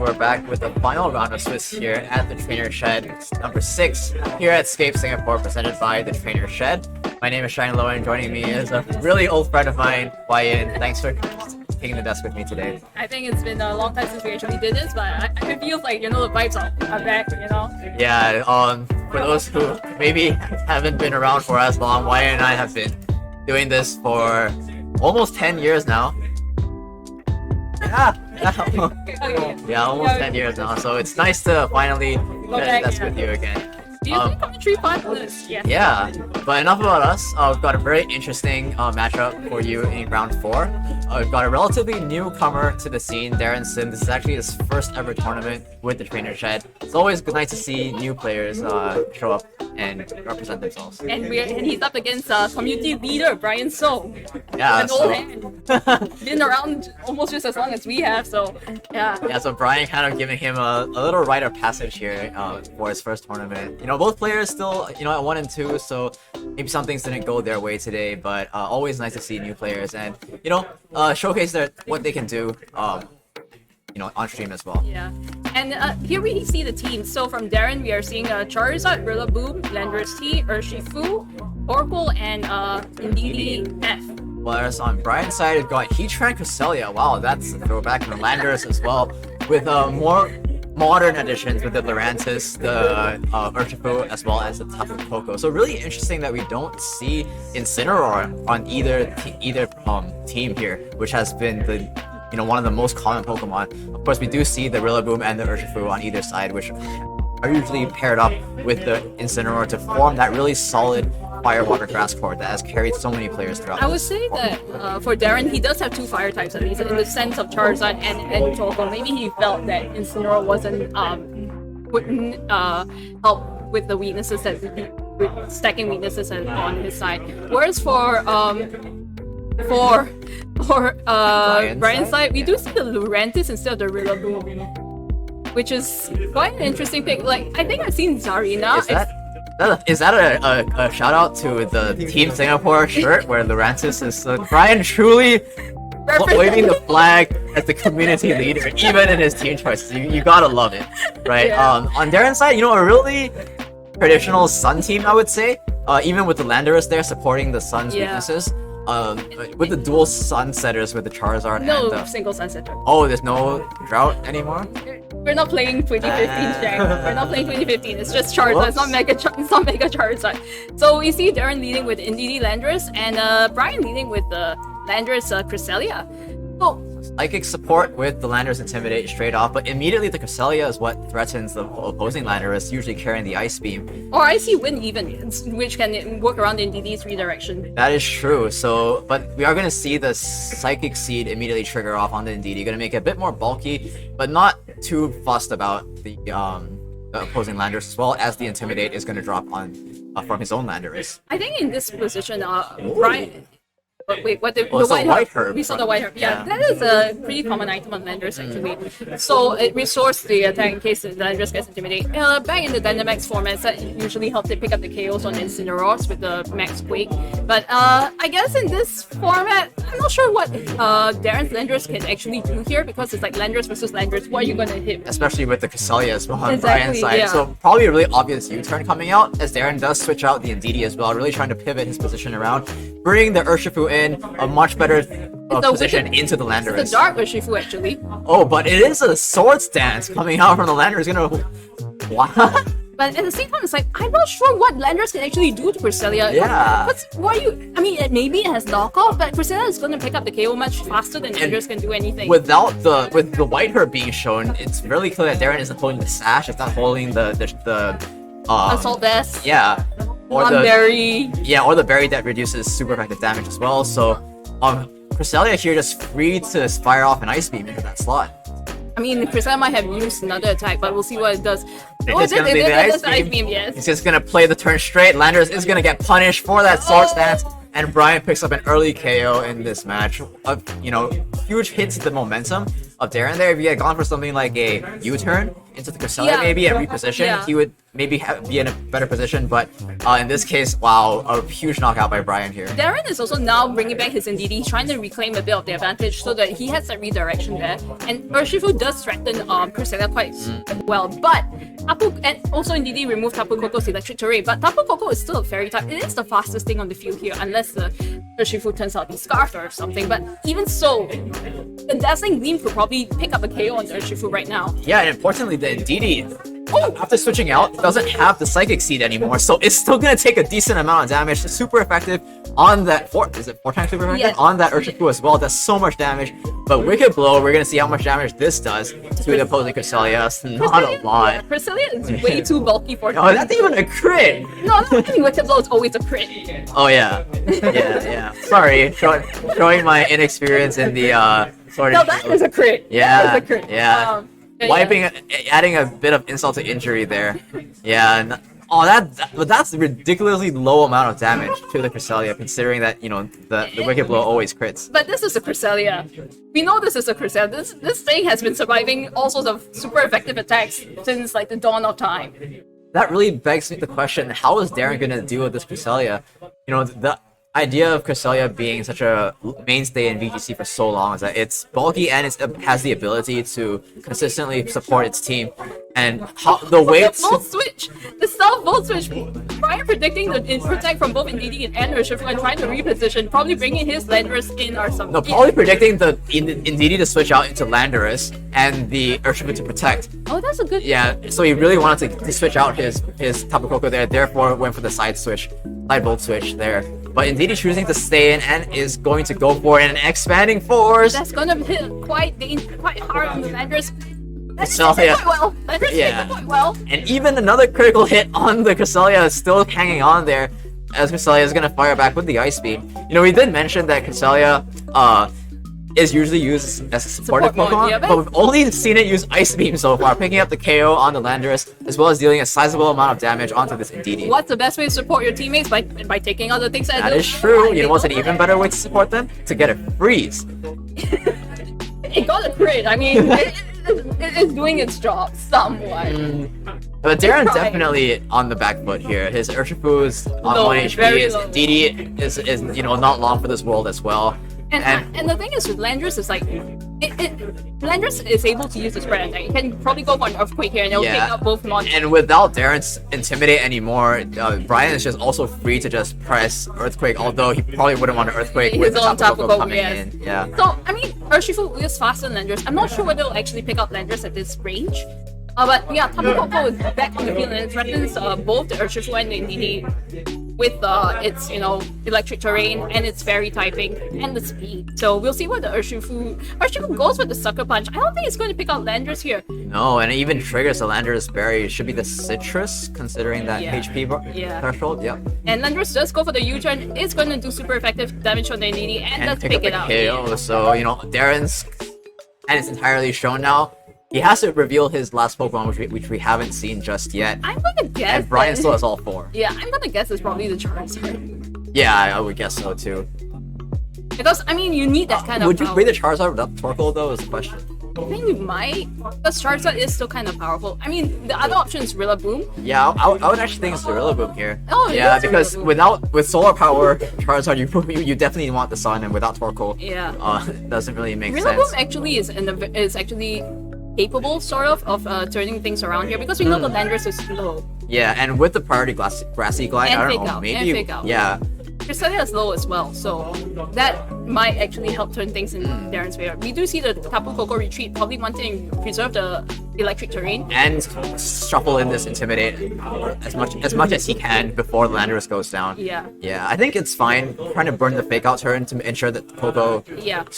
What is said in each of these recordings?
we're back with the final round of Swiss here at the Trainer Shed number 6 here at SCAPE Singapore, presented by the Trainer Shed. My name is Shine Low, and joining me is a really old friend of mine, Wyan. Thanks for taking the desk with me today. I think it's been a long time since we actually did this, but it feels like, the vibes are back, Yeah, for those who maybe haven't been around for as long, Wyan and I have been doing this for almost 10 years now. Yeah, almost 10 years now, so it's nice to finally get desk with you again. Do you think commentary partners? Yeah, but enough about us. We've got a very interesting matchup for you in round 4. We've got a relatively newcomer to the scene, Darren Sim. This is actually his first ever tournament with the Trainer Shed. It's always nice to see new players show up and represent themselves. And he's up against community leader Brian So. Yeah, an old hand. Been around almost just as long as we have, so yeah. Yeah, so Brian kind of giving him a little rite of passage here for his first tournament. Both players still, at 1 and 2, so maybe some things didn't go their way today, but always nice to see new players and, showcase what they can do, on stream as well. Yeah, and here we see the teams. So from Darren, we are seeing Charizard, Rillaboom, Landorus T, Urshifu, Oracle, and Indeedee F. Whereas on Brian's side, we've got Heatran Cresselia. Wow, that's a throwback to the Landorus as well, with more modern additions with the Lurantis, the Urshifu, as well as the Tapu Koko. So really interesting that we don't see Incineroar on either team here, which has been the one of the most common Pokemon. Of course, we do see the Rillaboom and the Urshifu on either side, which are usually paired up with the Incineroar to form that really solid Fire, Water, Grass core that has carried so many players throughout. I would say that for Darren, he does have 2 fire types at least, in the sense of Charizard and Torkoal. Maybe he felt that Incineroar wouldn't help with the weaknesses with stacking weaknesses on his side. Whereas for Brian's side, we do see the Lurantis instead of the Rillaboom, which is quite an interesting pick. Like, I think I've seen Zarina. Is that a shout out to the Team Singapore shirt where Lurantis is Brian truly waving the flag as the community leader, even in his team choices. You gotta love it, right? Yeah. On Darren's side, a really traditional Sun team, I would say. Even with the Landorus there supporting the Sun's weaknesses. With the dual Sunsetters with the Charizard no and single Sunsetter. Oh, there's no Drought anymore? We're not playing 2015, Jack. We're not playing 2015. It's just Charizard. It's not Mega Charizard. So we see Darren leading with Indeedee Landorus and Brian leading with the Landorus Cresselia. So Psychic support with the Landorus Intimidate straight off, but immediately the Cresselia is what threatens the opposing Landorus, usually carrying the Ice Beam. or Icy Wind even, which can work around Indeedee's redirection. That is true. So, but we are going to see the Psychic Seed immediately trigger off on the Indeedee. Going to make it a bit more bulky, but not too fussed about the opposing Landorus, as well as the Intimidate is going to drop on from his own Landorus. I think in this position, Brian. Wait, what the White Herb. We saw the White Herb. Yeah, that is a pretty common item on Landorus actually. So it restores the attack in case the Landorus gets intimidated. Back in the Dynamax formats, that usually helps it pick up the KOs on Incineroars with the Max Quake. But I guess in this format, I'm not sure what Darren's Landorus can actually do here, because it's like Landorus versus Landorus. What are you gonna hit? Especially with the Cresselia as well on Exactly, Brian's side. yeah. So probably a really obvious U-turn coming out, as Darren does switch out the Indeedee as well, really trying to pivot his position around, bring the Urshifu in a much better position into the Landorus. It's a Dark Urshifu actually. Oh, but it is a Swords Dance coming out from the Landorus. What? But at the same time, it's like, I'm not sure what Landorus can actually do to Cresselia. Yeah. Maybe it has knockoff, but Cresselia is going to pick up the KO much faster than Landorus can do anything. With the White Herb being shown, it's really clear that Darren isn't holding the Sash, it's not holding the Assault Vest. Yeah. Or Berry. Or the berry that reduces super effective damage as well. So Cresselia here just free to fire off an Ice Beam into that slot. I mean, Cresselia might have used another attack, but we'll see what it does. It's gonna be the Ice Beam. Yes. He's just gonna play the turn straight. Landorus is gonna get punished for that Swords Dance. and Brian picks up an early KO in this match. Huge hits the momentum of Darren there. If he had gone for something like a U-turn into the Cresselia maybe and reposition, he would maybe be in a better position. But in this case, wow, a huge knockout by Brian here. Darren is also now bringing back his Ndidi, trying to reclaim a bit of the advantage so that he has that redirection there. And Urshifu does threaten Cresselia quite well, but and also Ndidi removed Tapu Koko's electric terrain, but Tapu Koko is still a fairy type. It is the fastest thing on the field here, unless the Urshifu turns out to be scarfed or something. But even so, the Dazzling Gleam could probably pick up a KO on Urshifu right now. Yeah, and importantly, the Ndidi, after switching out, doesn't have the Psychic Seed anymore, so it's still gonna take a decent amount of damage. Super effective on that four times super effective? Yes. On that Urshifu as well. Does so much damage. But Wicked Blow, we're gonna see how much damage this does to the opposing Cresselia. Not a lot. Cresselia is way too bulky for Oh, that's even a crit! No, I think Wicked Blow is always a crit. Oh yeah. Yeah. Sorry, showing my inexperience in the sort of... No, that is a crit. Yeah, that is a crit. yeah. Adding a bit of insult to injury there. Yeah. But that's a ridiculously low amount of damage to the Cresselia, considering that the Wicked Blow always crits. But this is a Cresselia. We know this is a Cresselia. This thing has been surviving all sorts of super effective attacks since like the dawn of time. That really begs me the question: how is Darren gonna deal with this Cresselia? The idea of Cresselia being such a mainstay in VGC for so long is that it's bulky and it has the ability to consistently support its team. And the self-volt switch, Brian predicting the protect from both Ndidi and Urshifu and trying to reposition, probably bringing his Landorus in or something. No, probably predicting the Ndidi to switch out into Landorus and the Urshifu to protect. Oh, that's a good... Yeah, so he really wanted to switch out his Tapu Koko there, therefore went for the side volt switch there. But Ndidi choosing to stay in and is going to go for an expanding force. That's gonna hit quite hard on the Landorus. Cresselia. Quite well. And even another critical hit on the Cresselia is still hanging on there, as Cresselia is gonna fire back with the Ice Beam. We did mention that Cresselia is usually used as a supportive Pokemon, but we've only seen it use Ice Beam so far, picking up the KO on the Landorus, as well as dealing a sizable amount of damage onto this Ndidi. What's the best way to support your teammates? By taking out the things that is true. You know what's an even better way to support them? To get a freeze. It got a crit. I mean, it is doing its job somewhat. But Darren definitely on the back foot here. His Urshifu is on 1 HP. His Ndidi is not long for this world as well. And the thing is with Landorus is like Landorus is able to use the spread attack. You can probably go for an Earthquake here and it'll take out both monsters. And without Darren's Intimidate anymore, Brian is just also free to just press Earthquake, although he probably wouldn't want to Earthquake with the Tapu Koko coming in. Yeah. So, I mean, Urshifu is faster than Landorus. I'm not sure whether it'll actually pick up Landorus at this range. But yeah, Tapu Koko is back on the field and it threatens both the Urshifu and the Ndidi with its electric terrain and its fairy typing and the speed. So we'll see what the Urshifu goes with the Sucker Punch. I don't think it's going to pick out Landorus here. No, and it even triggers the Landorus Berry. It should be the Citrus, considering that HP threshold. Yep. And Landorus does go for the U-turn. It's going to do super effective damage on the Ndidi and does pick it out. KO. So Darren's and it's entirely shown now. He has to reveal his last Pokemon, which we haven't seen just yet. I'm gonna guess. And Brian still has all 4. Yeah, I'm gonna guess it's probably the Charizard. Yeah, I would guess so too. Because I mean, you need that kind of. Would you rate the Charizard without Torkoal though? Is the question. I think you might. Because Charizard is still kind of powerful. I mean, the other option is Rillaboom. Yeah, I would actually think it's the Rillaboom here. Oh, yeah, because with Solar Power Charizard, you definitely want the Sun, and without Torkoal, it doesn't really make sense. Rillaboom actually is actually capable sort of turning things around here because we know the Landorus is slow. Yeah, and with the priority Grassy Glide, and I don't know, maybe yeah. Cresselia is low as well, so that might actually help turn things in Darren's favor. We do see the Tapu Koko retreat, probably wanting to preserve the electric terrain and shuffle in this Intimidate as much as he can before the Landorus goes down. Yeah, I think it's fine trying to burn the fake out turn to ensure that Koko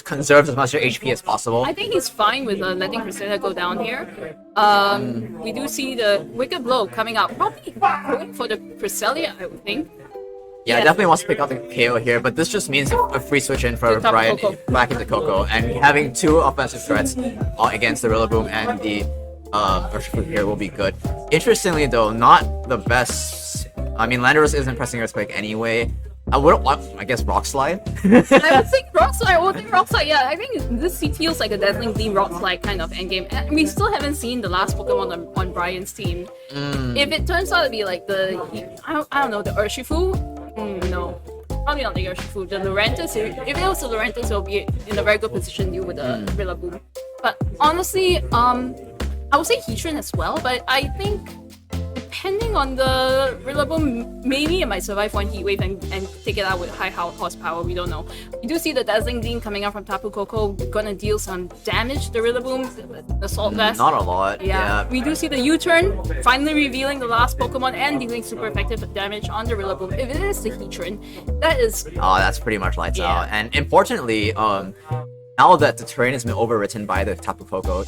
conserves as much HP as possible. I think he's fine with letting Cresselia go down here. We do see the Wicked Blow coming out, probably going for the Cresselia, I would think. Yeah, definitely wants to pick out the KO here, but this just means a free switch in for Brian back into Koko, and having 2 offensive threats against the Rillaboom and the Urshifu here will be good. Interestingly though, not the best. I mean, Landorus isn't pressing Earthquake anyway, I guess Rock Slide. I would think Rock Slide. I would think Rock Slide. Yeah, I think this feels like a Dazzling Gleam Rock Slide kind of endgame. And we still haven't seen the last Pokemon on Brian's team. If it turns out to be like I don't know, the Urshifu, no. Probably not the Urshifu. The Lurantis, if it was the Lurantis, it'll be in a very good position to deal with the Rillaboom. But honestly, I would say Heatran as well, but I think depending on the Rillaboom, maybe it might survive one Heat Wave and take it out with high horsepower. We don't know. We do see the Dazzling Gleam coming out from Tapu Koko, gonna deal some damage to the Rillaboom, the Assault Vest. Not a lot. Yeah. We do see the U-turn finally revealing the last Pokemon and dealing super effective damage on the Rillaboom. If it is the Heatran, that is. Oh, that's pretty much lights out. And importantly, now that the terrain has been overwritten by the Tapu Koko,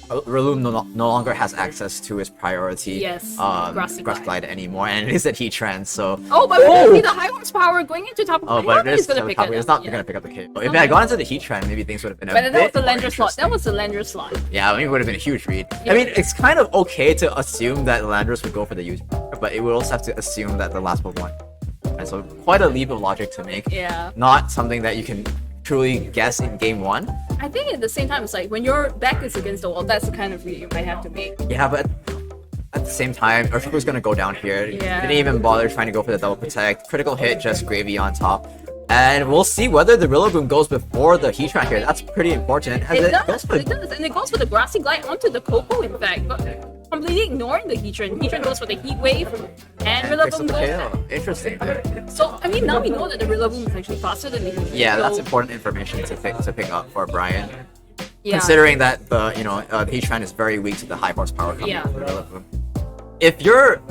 Rillaboom no longer has access to his priority Grass Glide anymore, and it is at Heatran, so... Oh, but we see the high horsepower going into Tapu Koko. Oh, but it's going to pick up. It's not going to pick up the KO. If it had gone into the Heatran, maybe things would have been a bit that was the Lander more slot. That was the Lander slot. Yeah, I mean, it would have been a huge read. I mean, it's kind of okay to assume that the Landers would go for the user, but it would also have to assume that the last Pokemon. And so, quite a leap of logic to make. Yeah. Not something that you can truly guess in game one. I think at the same time, it's like when your back is against the wall, that's the kind of read you might have to make. Yeah, but at the same time, Urshifu's gonna go down here. Yeah. Didn't even bother trying to go for the double protect. Critical hit, just gravy on top. And we'll see whether the Rillaboom goes before the Heatran here. That's pretty important. It does, and it goes for the Grassy Glide onto the Koko, in fact, but completely ignoring the Heatran. Heatran goes for the Heat Wave, and Rillaboom goes. Interesting. So, I mean, now we know that the Rillaboom is actually faster than the Heatran. Yeah, so... that's important information to pick up for Brian. Yeah. Considering that the Heatran is very weak to the high horsepower coming from the Rillaboom. If you're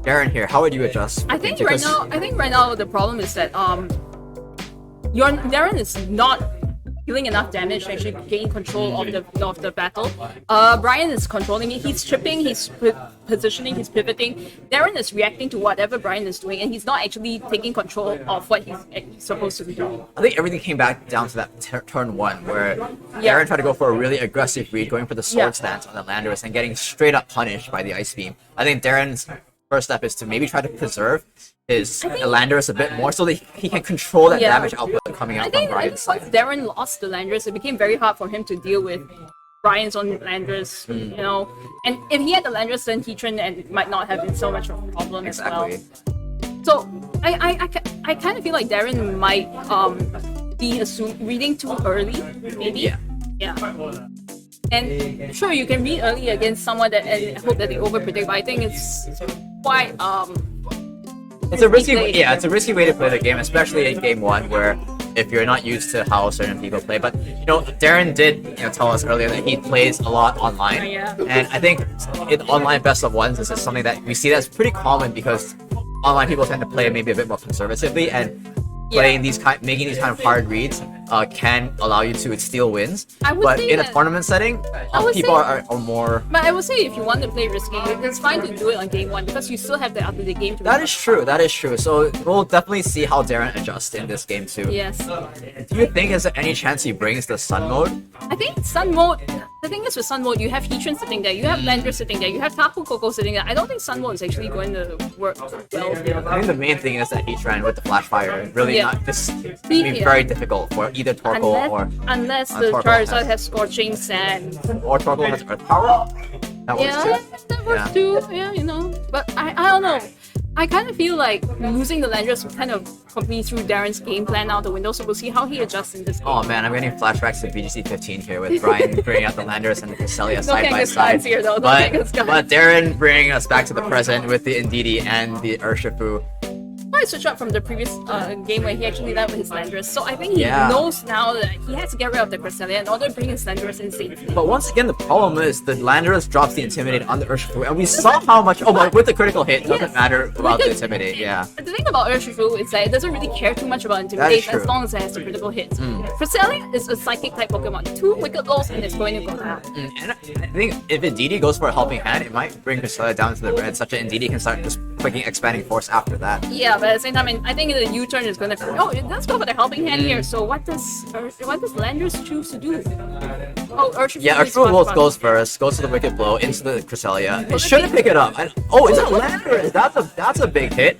Darren here, how would you adjust? I think right now the problem is that your Darren is not dealing enough damage to actually gain control of the battle. Brian is controlling it. He's tripping, he's positioning, he's pivoting. Darren is reacting to whatever Brian is doing, and he's not actually taking control of what he's supposed to be doing. I think everything came back down to that turn one, where Darren tried to go for a really aggressive read, going for the sword stance on the Landorus and getting straight up punished by the Ice Beam. I think Darren's first step is to maybe try to preserve his Landorus a bit more so that he can control that damage output coming out from Brian's side. Once Darren lost the Landorus, it became very hard for him to deal with Brian's own Landorus, you know. And if he had the Landorus, then Heatran and might not have been so much of a problem as well. So I kind of feel like Darren might be reading too early, maybe. Yeah. And sure, you can read early against someone and hope that they overpredict, but I think it's quite it's a risky way to play the game, especially in game one, where if you're not used to how certain people play. But Darren did tell us earlier that he plays a lot online, and I think in online best of ones, this is something that we see that's pretty common because online people tend to play maybe a bit more conservatively, and making these kind of hard reads can allow you to steal wins. But in a tournament setting, people are more... But I would say if you want to play risky, it's fine to do it on game one because you still have the other game to That is true. So we'll definitely see how Darren adjusts in this game too. Yes. Do you think is there any chance he brings the Sun mode? I think Sun mode... The thing is with Sun mode, you have Heatran sitting there, you have Lander sitting there, you have Tapu Koko sitting there. I don't think Sun mode is actually going to work well. I think the main thing is that Heatran with the Flash Fire really be very difficult for either Torkoal unless the Charizard has Scorching Sand. Or Torkoal has Earth Power. That works too. Yeah, But I don't know. I kind of feel like losing the Landorus kind of completely threw Darren's game plan out the window, so we'll see how he adjusts in this game. Oh man, I'm getting flashbacks to VGC 15 here with Brian bringing out the Landorus and the Cresselia side by side. Here, though. But Darren bringing us back to the present with the Indeedee and the Urshifu. I switched up from the previous game where he actually led with his Landorus, so I think he knows now that he has to get rid of the Cresselia in order to bring his Landorus in safely. But once again, the problem is the Landorus drops the Intimidate on the Urshifu, and we saw how much... Oh, but with the critical hit, it doesn't matter about the Intimidate, The thing about Urshifu is that it doesn't really care too much about Intimidate as long as it has the critical hits. Cresselia is a Psychic-type Pokemon. 2 Wicked Lows and it's going to go down. And I think if Indeedee goes for a Helping Hand, it might bring Cresselia down to the red, such that Indeedee can start just clicking Expanding Force after that. Yeah, but at the same time, I think the U-turn is gonna... Oh, let's go for the Helping Hand here. So what does Landorus choose to do? Oh, Urshifu. Yeah, Urshifu goes first, goes to the Wicked Blow, into the Cresselia. It shouldn't pick it up. Oh, it's a Landorus! That's a big hit.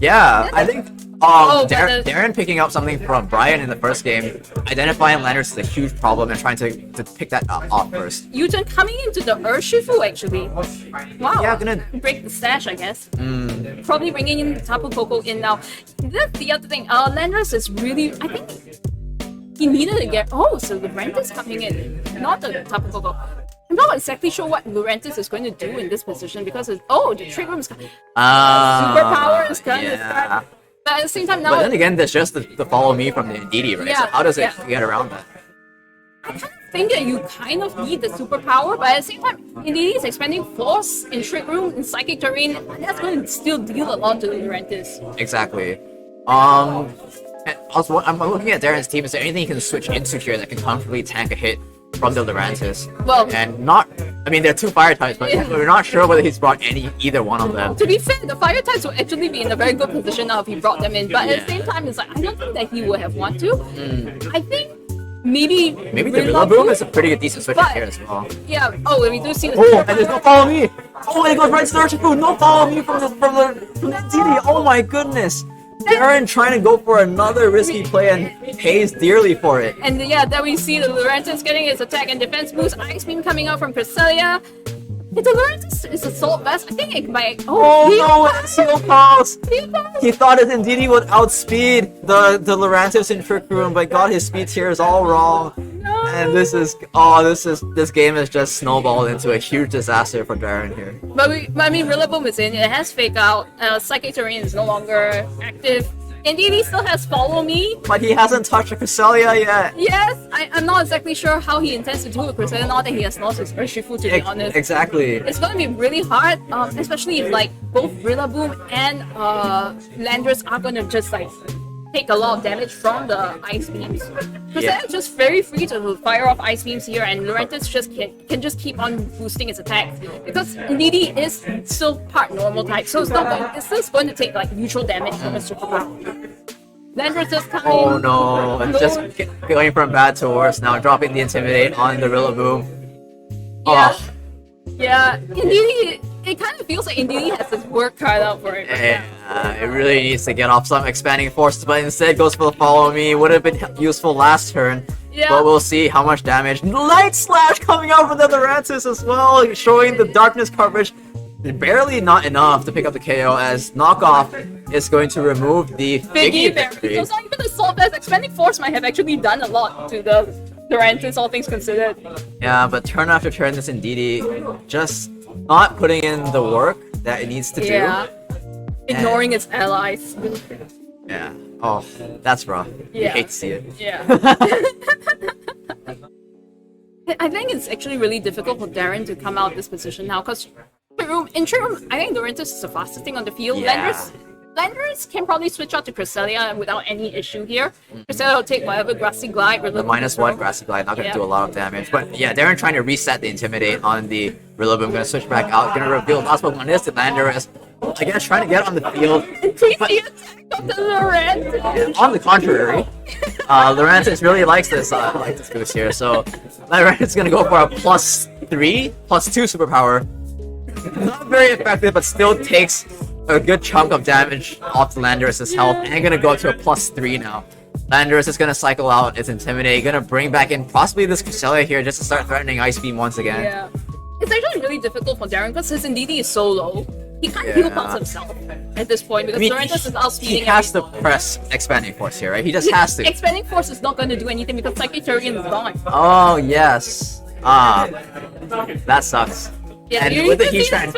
Yeah, I think Oh, but Darren picking up something from Brian in the first game, identifying Landers is a huge problem and trying to pick that up off first. Yuton coming into the Urshifu actually. Wow. Yeah, gonna break the stash, I guess. Probably bringing in Tapu Koko in now. That's the other thing. Landers is really, I think he needed to get. Oh, so Lurentis coming in, not the Tapu Koko. I'm not exactly sure what Lurentis is going to do in this position because the trick room is coming. Superpower is going to start. But at the same time now. But then again, there's just the follow me from the Ndidi, right? Yeah, so how does it get around that? I kind of think that you kind of need the superpower, but at the same time, Ndidi is expanding force in Trick Room, in Psychic Terrain, and that's going to still deal a lot to Lurentis. Exactly. And also, I'm looking at Darren's team. Is there anything he can switch into here that can comfortably tank a hit from the Lurentis? Well, and not. I mean, they're two fire types, but we're not sure whether he's brought either one of them. To be fair, the fire types will actually be in a very good position now if he brought them in. But at the same time, it's like I don't think that he would have wanted to. I think maybe the Rillaboom is a pretty decent switch here as well. Yeah. Oh, we do see. Oh, and there's no follow me. Oh, and it goes right to the Urshifu. No follow me from the DD. Oh my goodness. Darren trying to go for another risky play and pays dearly for it. And yeah, then we see the Lurentis getting his attack and defense boost. Ice Beam coming out from Cresselia. If the Lurentis is Assault Vest, I think it might. Oh no, Seal Pulse! He thought it indeed would outspeed the Lurentis in Trick Room, but got his speed tiers all wrong. No. And this game has just snowballed into a huge disaster for Darren here. But I mean, Rillaboom is in. It has Fake Out. Psychic Terrain is no longer active. Indeed, he still has Follow Me. But he hasn't touched a Cresselia yet. Yes, I'm not exactly sure how he intends to do with Cresselia now that he has lost his Urshifu, to be honest. Exactly. It's going to be really hard, especially if like both Rillaboom and Landers are going to just like take a lot of damage from the Ice Beams. Cresselia is just very free to fire off Ice Beams here, and Lurentis just can just keep on boosting its attack because Needy is still part normal type, so it's still going to take like neutral damage from a superpower. Landers just coming. Oh no, it's just going from bad to worse now, dropping the Intimidate on the Rillaboom. Yeah. Oh. Yeah, indeed, it kind of feels like Indeed has his work cut out for it. Yeah, it really needs to get off some expanding forces, but instead goes for the Follow Me. Would have been useful last turn. Yeah. But we'll see how much damage. Light Slash coming out from the Lurentis as well, showing the darkness coverage. Barely not enough to pick up the KO, as Knockoff is going to remove the Figgy victory. So it's not even the Assault Vest. Expanding Force might have actually done a lot to the Lurentis, all things considered. Yeah, but turn after turn, this Indeedee just not putting in the work that it needs to do. Ignoring its allies. Yeah. Oh, that's rough. Yeah. You hate to see it. Yeah. I think it's actually really difficult for Darren to come out of this position now, because in Trick Room, I think Lurentis is the fastest thing on the field. Yeah. Landers can probably switch out to Cresselia without any issue here. Cresselia will take whatever Grassy Glide. The -1 Grassy Glide, not going to do a lot of damage. But yeah, Darren trying to reset the Intimidate on the Rillaboom. Going to switch back out. Going to reveal last Pokemon is the Landorus. I guess trying to get on the field. But, the Lurentis. On the contrary, Lurentis really likes this boost here. So Lurentis is going to go for a +3, +2 superpower. Not very effective, but still takes a good chunk of damage off the Landorus' health, and gonna go up to a +3 now. Landorus is gonna cycle out its Intimidate, gonna bring back in possibly this Cresselia here just to start threatening Ice Beam once again. Yeah. It's actually really difficult for Darren because his Indeedee is so low. He can't heal pulse himself at this point because Lurentis is outspeeding. He has to press Expanding Force here, right? He just has to. Expanding Force is not going to do anything because Psychic Terrain is gone. Oh, yes. That sucks. Yeah, and with the Heatran,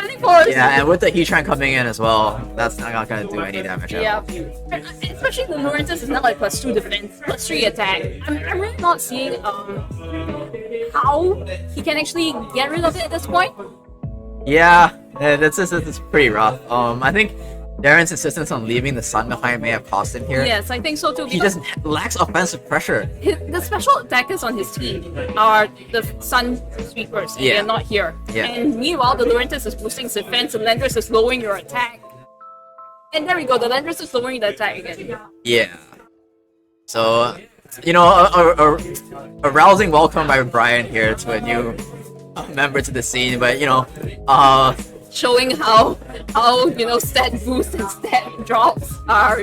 and with the Heatran coming in as well, that's not gonna do any damage. Yeah, especially the Lurentis is not like +2 defense, +3 attack. I'm really not seeing how he can actually get rid of it at this point. Yeah, it's pretty rough. I think Darren's insistence on leaving the Sun behind may have cost him here. Yes, I think so too. He just lacks offensive pressure. The special attackers on his team are the Sun Sweepers, and they're not here. Yeah. And meanwhile, the Lurentis is boosting his defense, and Landorus is lowering your attack. And there we go, the Landorus is lowering the attack again. Yeah. So, you know, a rousing welcome by Brian here to a new member to the scene, but you know, showing how stat boosts and stat drops are,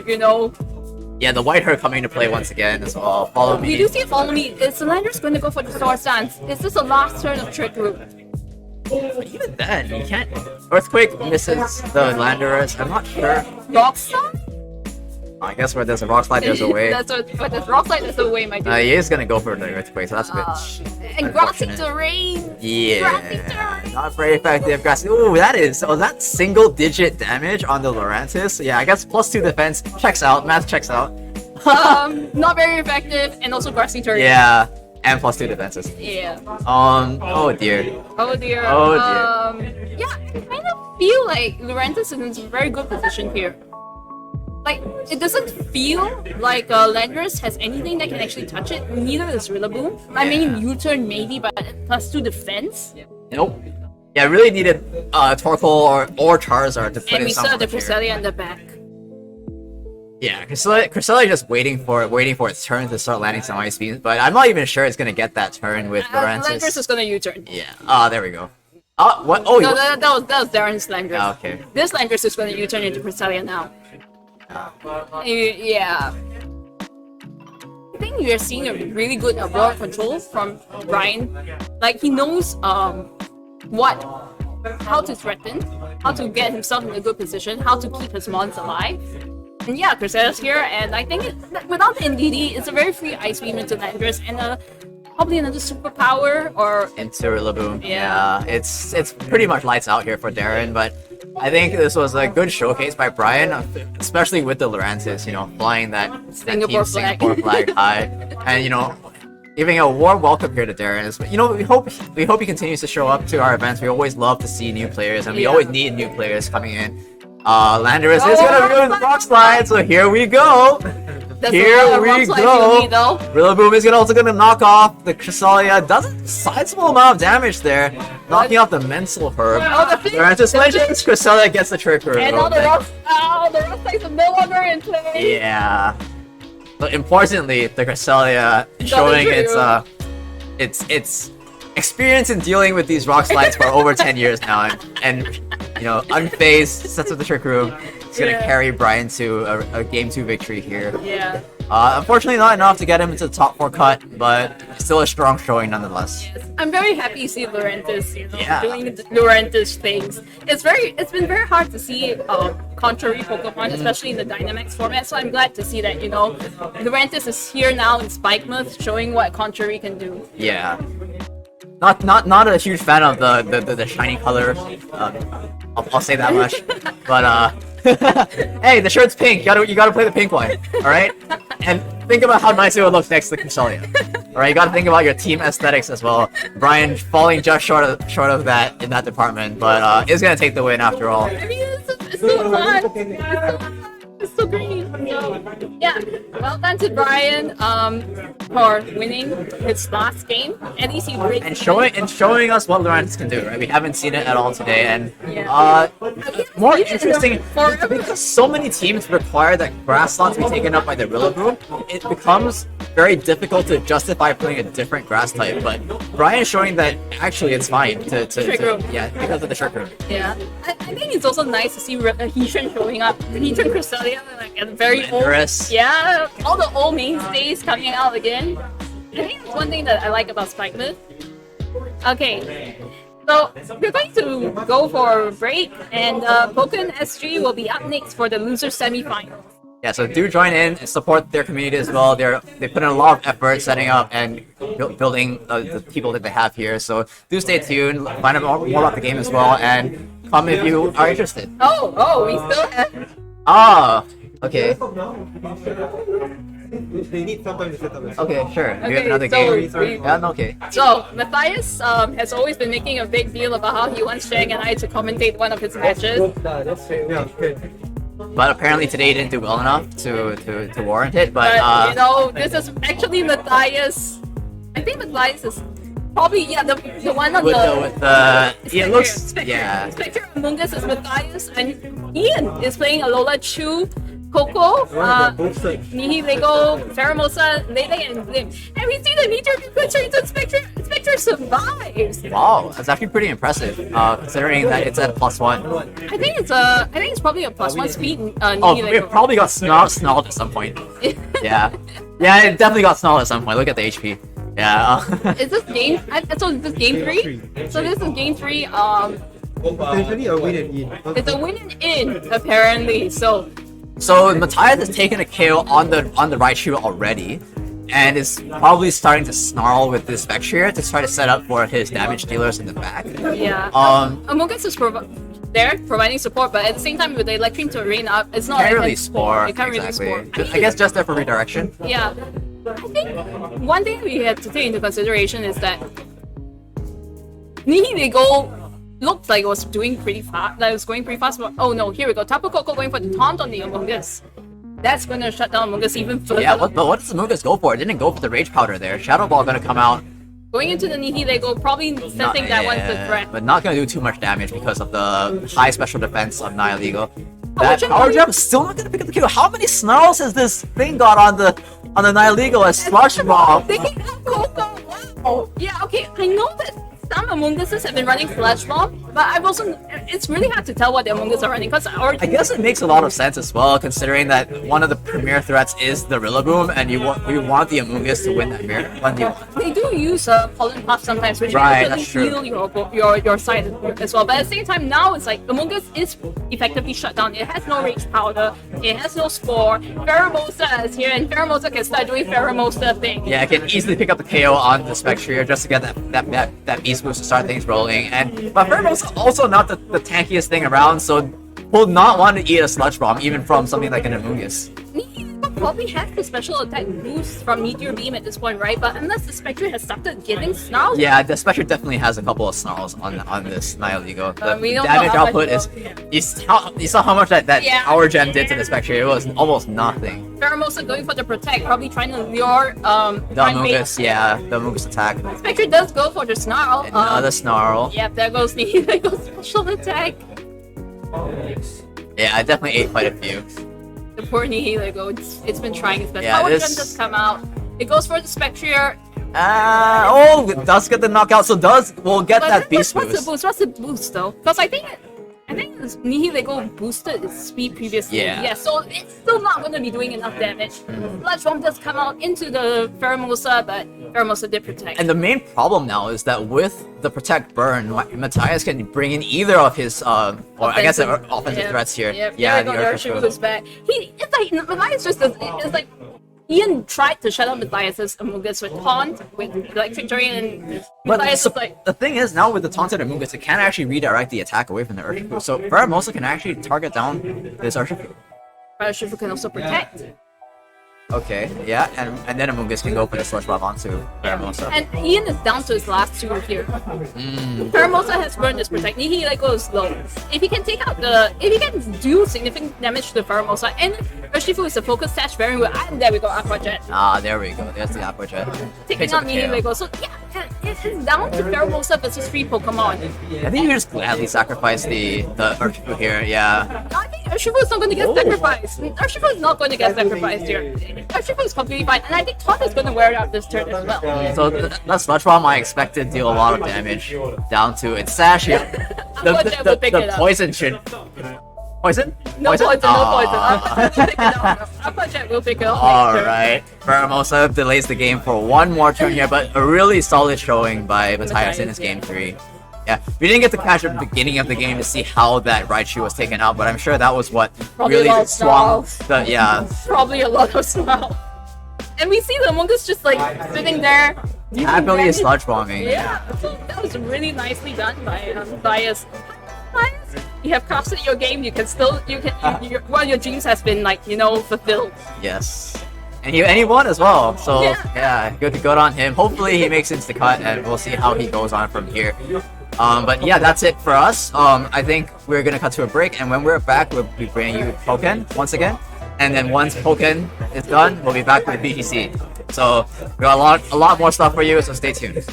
Yeah, the white hair coming to play once again as well. Follow me. We do see follow me. Is the Lander's going to go for the sword stance? Is this the last turn of Trick Room? But even then, you can't. Earthquake misses the Landers. I'm not sure. Rock slide? I guess where there's a rock slide, there's a way. But there's rock slide, there's a way, my dude. He is gonna go for the earthquake, so that's a bit. And grassy terrain. Yeah, not very effective. Grassy. Ooh, that single-digit damage on the Lurantis. Yeah, I guess +2 defense checks out. Math checks out. Not very effective, and also grassy terrain. Yeah, and +2 defenses. Yeah. Oh dear. Oh dear. Oh dear. Yeah, I kind of feel like Lurantis is in a very good position here. Like, it doesn't feel like Landorus has anything that can actually touch it. Neither does Rillaboom. I mean, U-turn maybe, but +2 defense. Nope. Yeah, I really needed Torkoal or Charizard to put And in we some saw the here. Cresselia in the back. Yeah, Cresselia just waiting for its turn to start landing some ice beams, but I'm not even sure it's gonna get that turn with Landorus Lurantis. is gonna U-turn. Yeah. There we go. What? Oh, No, that was Darren's Landorus. Oh, okay. This Landorus is gonna U-turn into Cresselia now. Yeah. I think we are seeing a really good board control from Brian. Like, he knows how to threaten, how to get himself in a good position, how to keep his mons alive. And yeah, Cresseta's here, and I think without the NDD, it's a very free Ice Beam into Landorus, and probably another superpower or into Rillaboom. Yeah. It's pretty much lights out here for Darren, but I think this was a good showcase by Brian, especially with the Lurantis, flying that Singapore Singapore flag high, and giving a warm welcome here to Darren. We hope he continues to show up to our events. We always love to see new players, and we always need new players coming in. Landorus is gonna go with rock slide, so here we go. Here we go. Rillaboom is also gonna knock off the Cresselia. Does a sizable amount of damage there, knocking off the mental herb. Lurantis mentions Cresselia gets the trick herb. And all the rock slides are no longer in play. Yeah. But importantly, the Cresselia is showing its experience in dealing with these rock slides for over 10 years now, and unfazed, sets up the trick room. It's gonna carry Brian to a Game 2 victory here. Yeah. Unfortunately, not enough to get him into the top 4 cut, but still a strong showing nonetheless. Yes. I'm very happy to see Lurantis, doing Yeah. Lurantis things. It's been very hard to see contrary Pokemon, especially in the Dynamax format. So I'm glad to see that Lurantis is here now in Spikemuth, showing what contrary can do. Yeah. Not a huge fan of the shiny color. I'll say that much. But hey, the shirt's pink. You gotta play the pink one. All right. And think about how nice it would look next to Cresselia. All right, you gotta think about your team aesthetics as well. Brian falling just short of that in that department, but is gonna take the win after all. I mean, it's so fun. It's so great. So, yeah, well done to Brian for winning his last game. At least he breaks And showing us what Lurantis can do, right? We haven't seen it at all today, and more interesting because so many teams require that grass slot to be taken up by the Rillaboom. It becomes very difficult to justify playing a different grass type. But Brian is showing that actually it's fine Trick Room. because of the trick room. Yeah, I think it's also nice to see Heatran showing up. Heatran Cresselia, like a very old, yeah, all the old mainstays coming out again. I think that's one thing that I like about Spikemuth. Okay, so we're going to go for a break, and Pokemon SG will be up next for the loser semifinals. Yeah, so do join in and support their community as well. They put in a lot of effort setting up and building the people that they have here. So do stay tuned, find out more about the game as well, and come if you are interested. Oh, we still have. Okay. They need some time to set up. Okay, sure. Do you have Okay, another so game? Yeah, no, okay. So Matthias has always been making a big deal about how he wants Shang and I to commentate one of his matches. That's fair. Yeah, okay. But apparently today he didn't do well enough to warrant it. But this is actually Matthias. I think Matthias is probably the one on with the it looks Spectre Among Us is Matthias, and Ian is playing Alola Chu, Coco, Nihilego, Faramosa, Lele, and Glim. And we see the Meteor Quick Turns on Spectre survives. Wow, that's actually pretty impressive, considering that it's at +1. I think it's probably a +1 speed. Oh, it probably got snarled at some point. Yeah, it definitely got snarled at some point. Look at the HP. Yeah. Is this game? So is this game 3? So this is game 3. Potentially a win and in. It's a win and in apparently. So Matthias has taken a KO on the Raichu already, and is probably starting to snarl with this Vectria to try to set up for his damage dealers in the back. yeah. Amogus is there providing support, but at the same time with the Electric Terrain up, it's not. Can't really spore. It can't Exactly. really spore. I guess just there for redirection. Yeah. I think one thing we have to take into consideration is that Nihilego looked like it was doing pretty fast. That it was going pretty fast. But oh no, here we go. Tapu Koko going for the taunt on the Amogus. That's gonna shut down Amogus even further. Yeah, but what does Amogus go for? It didn't go for the Rage Powder there. Shadow Ball gonna come out. Going into the Nihilego, probably sensing that one's the threat. But not gonna do too much damage because of the high special defense of Nihilego. Power That Gem Power only- Gem is still not gonna pick up the kill. How many snarls has this thing got on the Nihilego as Slush Bomb? They can have Coco. Wow. Yeah, okay. I know that some Among Uses have been running Flash Bomb, but I've also it's really hard to tell what the Among Us are running because I guess it makes a lot of sense as well, considering that one of the premier threats is the Rillaboom, and we want the Amogus to win that mirror. they do use Pollen Puff sometimes, which Right, can that's true. heal your side as well. But at the same time, now it's like Among Us is effectively shut down. It has no Rage Powder, it has no Spore. Pheromosa is here, and Pheromosa can start doing Pheromosa thing. Yeah, I can easily pick up the KO on the Spectria just to get that beast boost to start things rolling. But Pheromosa is also not the tankiest thing around, so will not want to eat a Sludge Bomb, even from something like an Amogus. Nihilego probably has the special attack boost from Meteor Beam at this point, right? But unless the Spectre has started giving snarls, Yeah, the Spectre definitely has a couple of snarls on this Nihilego. The we don't know damage how much output is... You saw how much that Yeah. Power Gem did to the Spectre. It was almost nothing. Pheromosa going for the protect, probably trying to lure The Amogus, yeah, the Amogus attack. Spectre does go for the snarl. Another snarl. Yep, there goes Nihilego's special attack. Yeah, I definitely ate quite a few. The poor Nihilego, it's been trying its best. Yeah, Power this- Gem does come out. It goes for the Spectre. It does get the knockout, so we'll get But that then beast what's the boost. boost? What's the boost though? Because I think this Nihilego boosted its speed previously. Yeah. So it's still not going to be doing enough damage. Sludge Bomb does come out into the Pheromosa, but Pheromosa did protect. And the main problem now is that with the Protect Burn, Matthias can bring in either of his, or I guess offensive threats here. Yep. Yeah, there we the go, Urshifu. Urshifu is back. It's like Matthias just does. It's like Ian tried to shut up Matthias's Amogus with Taunt, with Electric Terrain, and But Matthias is like, the thing is, now with the taunted Amogus, it can actually redirect the attack away from the Urshifu. So Pheromosa can actually target down this Urshifu. Urshifu can also protect. Okay, yeah, and then Amogus can go for the Slush Bomb onto Pheromosa. And Ian is down to his last two here. Pheromosa has burned his protect. Nihilego is low. If he can do significant damage to the Pheromosa, and Urshifu is a focus sash very well, and there we go, Aqua Jet. There we go. There's the Aqua Jet. Taking Picks out up the KO. Nihilego. So yeah, it's down to Pheromosa versus 3 Pokemon. I think you just gladly sacrifice the Urshifu here, yeah. I think Urshifu is not going to get sacrificed. Urshifu is not going to get sacrificed here. Urshifu is completely fine, and I think Taunt is going to wear it out this turn as well. So that Sludge Bomb I expect to deal a lot of damage down to its sash here. Aqua Jet will pick it The up. poison should... Poison? No poison, no Aw. poison. Aqua Jet will pick it up. Alright, Pheromosa delays the game for one more turn here, but a really solid showing by Matthias in his game 3. Yeah, we didn't get to catch at the beginning of the game to see how that Raichu was taken out, but I'm sure that was what Probably a really lot of swung snarls. the, yeah. Probably a lot of smell. And we see the Among Us just like sitting there. using Happily damage. sludge bombing. Yeah, so that was really nicely done by Matthias. Matthias, you have crafted your game. You can still, one of your dreams has been like, fulfilled. Yes. And he won as well, so Yeah. good on him. Hopefully he makes it to the cut, and we'll see how he goes on from here. But yeah, that's it for us. I think we're gonna cut to a break, and when we're back, we'll be bringing you Pokken once again. And then once Pokken is done, we'll be back with BGC. So we got a lot more stuff for you, so stay tuned.